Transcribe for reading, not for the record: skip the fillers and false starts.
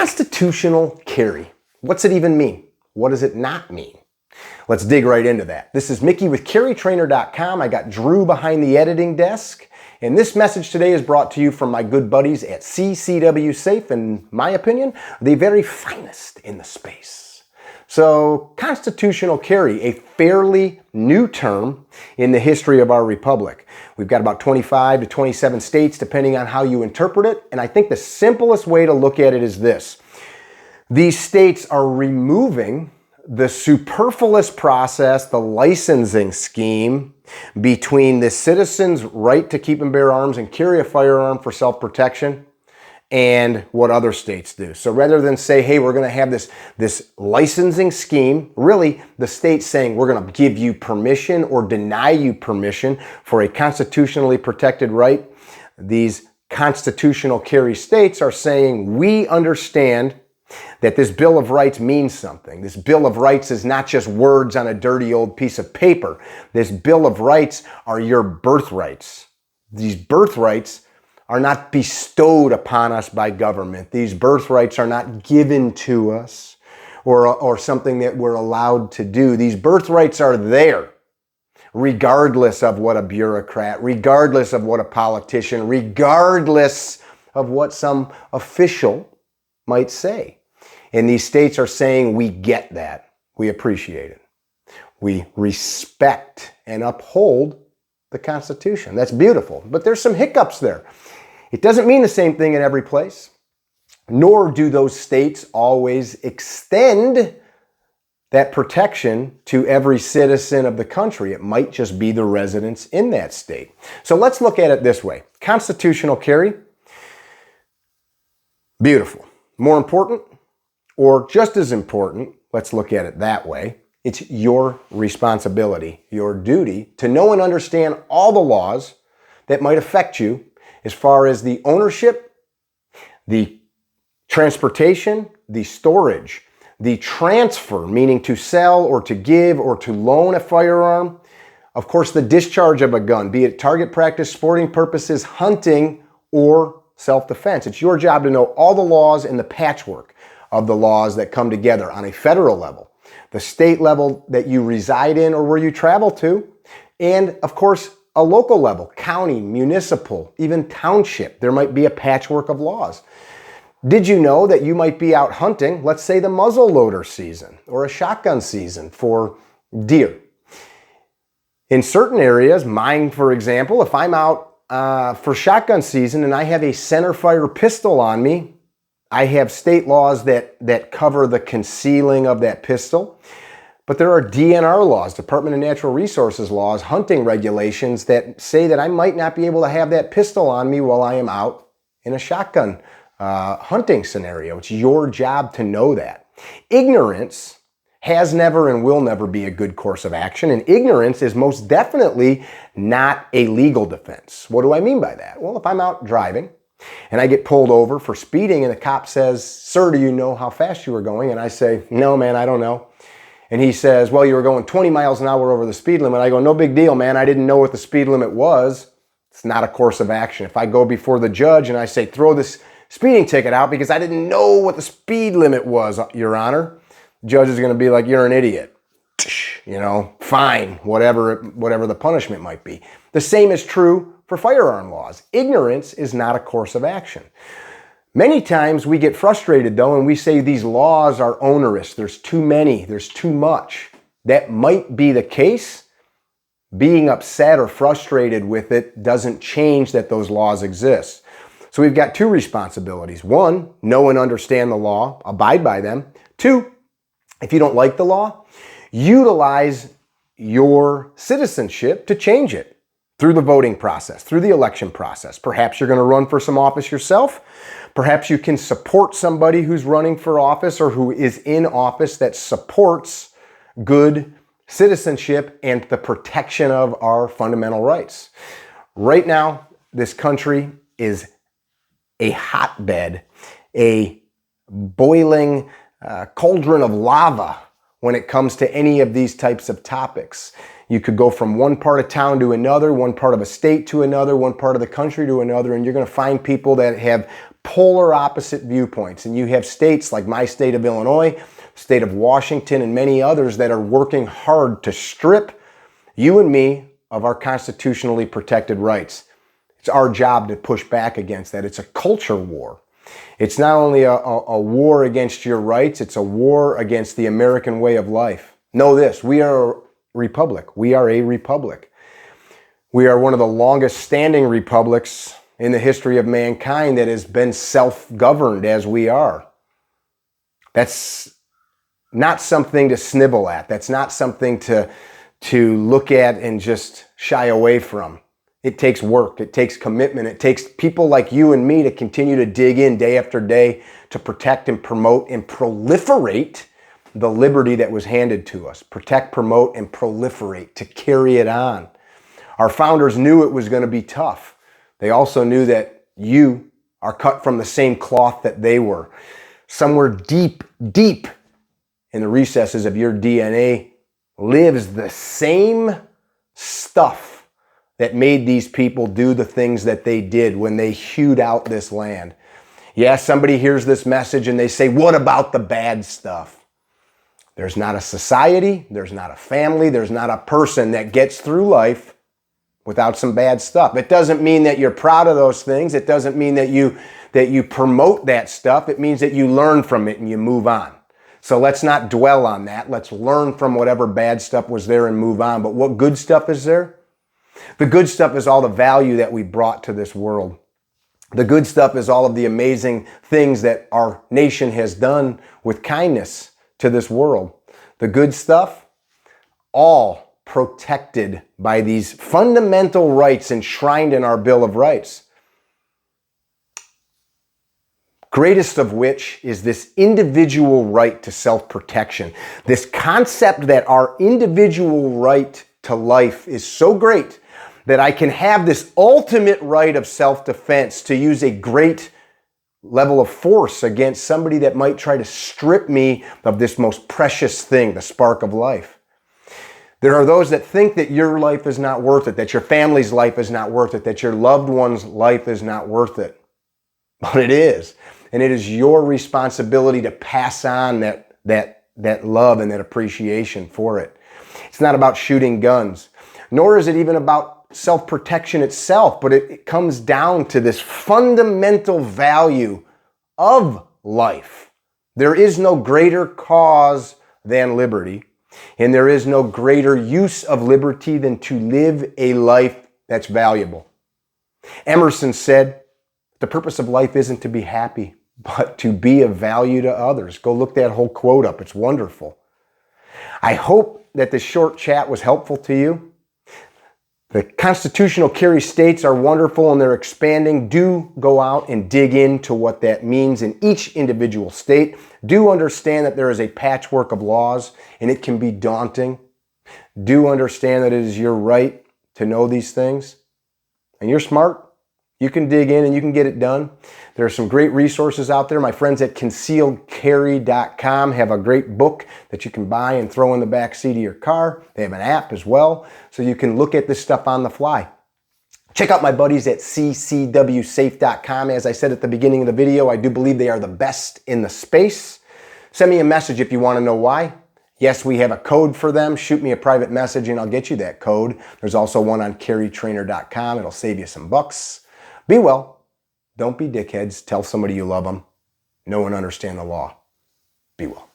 Constitutional carry. What's it even mean? What does it not mean? Let's dig right into that. This is Mickey with carrytrainer.com. I got Drew behind the editing desk. And this message today is brought to you from my good buddies at CCW Safe, in my opinion, the very finest in the space. So, constitutional carry, a fairly new term in the history of our republic. We've got about 25 to 27 states, depending on how you interpret it. And I think the simplest way to look at it is this. These states are removing the superfluous process, the licensing scheme between the citizen's right to keep and bear arms and carry a firearm for self-protection and what other states do. So rather than say, hey, we're going to have this licensing scheme, really the state's saying we're going to give you permission or deny you permission for a constitutionally protected right. These constitutional carry states are saying we understand that this Bill of Rights means something. This Bill of Rights is not just words on a dirty old piece of paper. This Bill of Rights are your birthrights. These birthrights are not bestowed upon us by government. These birthrights are not given to us or something that we're allowed to do. These birthrights are there, regardless of what a bureaucrat, regardless of what a politician, regardless of what some official might say. And these states are saying, we get that. We appreciate it. We respect and uphold the Constitution. That's beautiful. But there's some hiccups there. It doesn't mean the same thing in every place, nor do those states always extend that protection to every citizen of the country. It might just be the residents in that state. So let's look at it this way. Constitutional carry, beautiful. More important, or just as important, let's look at it that way. It's your responsibility, your duty to know and understand all the laws that might affect you as far as the ownership, the transportation, the storage, the transfer, meaning to sell or to give or to loan a firearm. Of course, the discharge of a gun, be it target practice, sporting purposes, hunting, or self-defense. It's your job to know all the laws and the patchwork of the laws that come together on a federal level, the state level that you reside in or where you travel to, and of course, a local level, county, municipal, even township. There might be a patchwork of laws. Did you know that you might be out hunting, let's say the muzzle loader season or a shotgun season for deer? In certain areas, mine for example, if I'm out for shotgun season and I have a center fire pistol on me, I have state laws that cover the concealing of that pistol. But there are DNR laws, Department of Natural Resources laws, hunting regulations that say that I might not be able to have that pistol on me while I am out in a shotgun hunting scenario. It's your job to know that. Ignorance has never and will never be a good course of action, and ignorance is most definitely not a legal defense. What do I mean by that? Well, if I'm out driving and I get pulled over for speeding and the cop says, sir, do you know how fast you were going? And I say, no, man, I don't know. And he says, well, you were going 20 miles an hour over the speed limit. I go, no big deal, man. I didn't know what the speed limit was. It's not a course of action. If I go before the judge and I say, throw this speeding ticket out because I didn't know what the speed limit was, Your Honor, the judge is going to be like, you're an idiot. Fine, whatever the punishment might be. The same is true for firearm laws. Ignorance is not a course of action. Many times we get frustrated though and we say these laws are onerous. There's too many. There's too much. That might be the case. Being upset or frustrated with it doesn't change that those laws exist. So we've got two responsibilities. One, know and understand the law, abide by them. Two, if you don't like the law, utilize your citizenship to change it through the voting process, through the election process. Perhaps you're going to run for some office yourself. Perhaps you can support somebody who's running for office or who is in office that supports good citizenship and the protection of our fundamental rights. Right now, this country is a hotbed, a boiling cauldron of lava when it comes to any of these types of topics. You could go from one part of town to another, one part of a state to another, one part of the country to another, and you're going to find people that have polar opposite viewpoints. And you have states like my state of Illinois, state of Washington, and many others that are working hard to strip you and me of our constitutionally protected rights. It's our job to push back against that. It's a culture war. It's not only a war against your rights, it's a war against the American way of life. Know this, we are a republic. We are a republic. We are one of the longest standing republics in the history of mankind that has been self-governed as we are. That's not something to snivel at. That's not something to look at and just shy away from. It takes work. It takes commitment. It takes people like you and me to continue to dig in day after day to protect and promote and proliferate the liberty that was handed to us. Protect, promote, and proliferate, to carry it on. Our founders knew it was going to be tough. They also knew that you are cut from the same cloth that they were. Somewhere deep, deep in the recesses of your DNA lives the same stuff that made these people do the things that they did when they hewed out this land. Yeah, somebody hears this message and they say, what about the bad stuff? There's not a society, there's not a family, there's not a person that gets through life without some bad stuff. It doesn't mean that you're proud of those things. It doesn't mean that you promote that stuff. It means that you learn from it and you move on. So let's not dwell on that. Let's learn from whatever bad stuff was there and move on. But what good stuff is there? The good stuff is all the value that we brought to this world. The good stuff is all of the amazing things that our nation has done with kindness to this world. The good stuff, all protected by these fundamental rights enshrined in our Bill of Rights. Greatest of which is this individual right to self-protection. This concept that our individual right to life is so great that I can have this ultimate right of self-defense to use a great level of force against somebody that might try to strip me of this most precious thing, the spark of life. There are those that think that your life is not worth it, that your family's life is not worth it, that your loved one's life is not worth it. But it is. And it is your responsibility to pass on that love and that appreciation for it. It's not about shooting guns, nor is it even about self-protection itself, but it comes down to this fundamental value of life. There is no greater cause than liberty, and there is no greater use of liberty than to live a life that's valuable. Emerson said, the purpose of life isn't to be happy, but to be of value to others. Go look that whole quote up. It's wonderful. I hope that this short chat was helpful to you. The constitutional carry states are wonderful and they're expanding. Do go out and dig into what that means in each individual state. Do understand that there is a patchwork of laws and it can be daunting. Do understand that it is your right to know these things. And you're smart. You can dig in and you can get it done. There are some great resources out there. My friends at concealedcarry.com have a great book that you can buy and throw in the back seat of your car. They have an app as well, so you can look at this stuff on the fly. Check out my buddies at ccwsafe.com. As I said at the beginning of the video, I do believe they are the best in the space. Send me a message if you want to know why. Yes, we have a code for them. Shoot me a private message and I'll get you that code. There's also one on carrytrainer.com. It'll save you some bucks. Be well. Don't be dickheads. Tell somebody you love them. Know and understand the law. Be well.